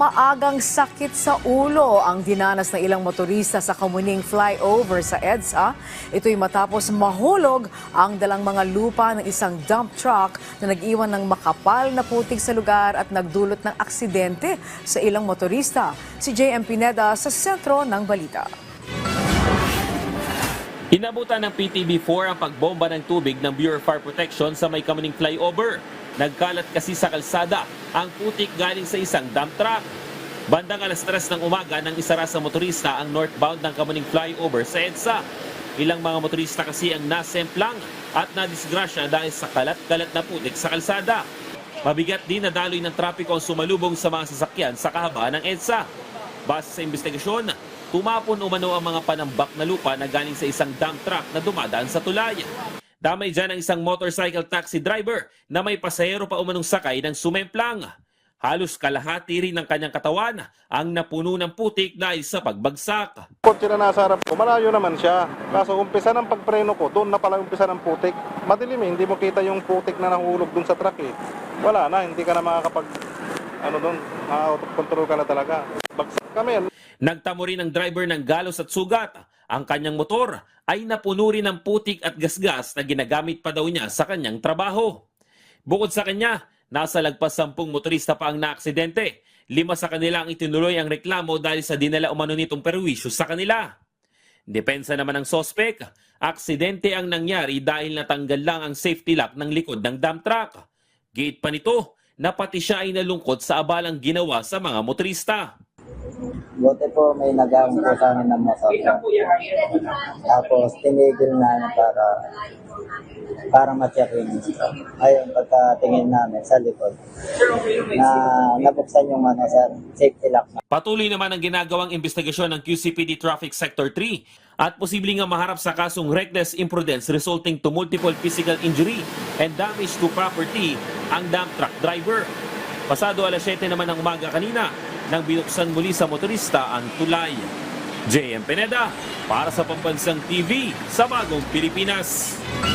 Maagang sakit sa ulo ang dinanas ng ilang motorista sa Kamuning flyover sa EDSA. Ito'y matapos mahulog ang dalang mga lupa ng isang dump truck na nag-iwan ng makapal na putik sa lugar at nagdulot ng aksidente sa ilang motorista. Si JM Pineda sa sentro ng balita. Inabutan ng PTB4 ang pagbomba ng tubig ng Bureau of Fire Protection sa may Kamuning flyover. Nagkalat kasi sa kalsada ang putik galing sa isang dump truck. Bandang alas 3 ng umaga nang isara sa motorista ang northbound ng Kamuning flyover sa EDSA. Ilang mga motorista kasi ang nasemplang at nadisgrasya dahil sa kalat-kalat na putik sa kalsada. Mabigat din na daloy ng trapiko ang sumalubong sa mga sasakyan sa kahabaan ng EDSA. Base sa investigasyon, tumapon umano ang mga panambak na lupa na galing sa isang dump truck na dumadaan sa tulay. Damay dyan ang isang motorcycle taxi driver na may pasahero pa umanong sakay ng sumemplang. Halos kalahati rin ng kanyang katawan ang napuno ng putik dahil sa pagbagsak. Kotse na nasa harap ko, malayo naman siya. Kaso umpisa ng pagpreno ko, doon na pala umpisa ng putik. Madilim hindi mo kita yung putik na nahulog doon sa truck eh. Wala na, hindi ka na makakapag, control ka na talaga. Bagsak kami. Nagtamo rin ang driver ng galos at sugat. Ang kanyang motor ay napuno rin ng putik at gasgas na ginagamit pa daw niya sa kanyang trabaho. Bukod sa kanya, nasa lagpas 10 motorista pa ang naaksidente. 5 sa kanila ang itinuloy ang reklamo dahil sa dinala umano nitong perwisyo sa kanila. Depensa naman ng sospek, aksidente ang nangyari dahil natanggal lang ang safety lock ng likod ng dump truck. Giit pa nito na pati siya ay nalungkot sa abalang ginawa sa mga motorista. Buti po may nag-aang po sa amin ng motor. Tapos tinigil namin para ma-check yung stock. Ayun, pagkatingin namin sa likod, na nabuksan yung safety lock. Patuloy naman ang ginagawang investigasyon ng QCPD Traffic Sector 3 at posibleng nga maharap sa kasong reckless imprudence resulting to multiple physical injury and damage to property ang dump truck driver. Pasado alas 7 naman ng umaga kanina nang binuksan muli sa motorista ang tulay. JM Pineda para sa Pambansang TV sa Bagong Pilipinas.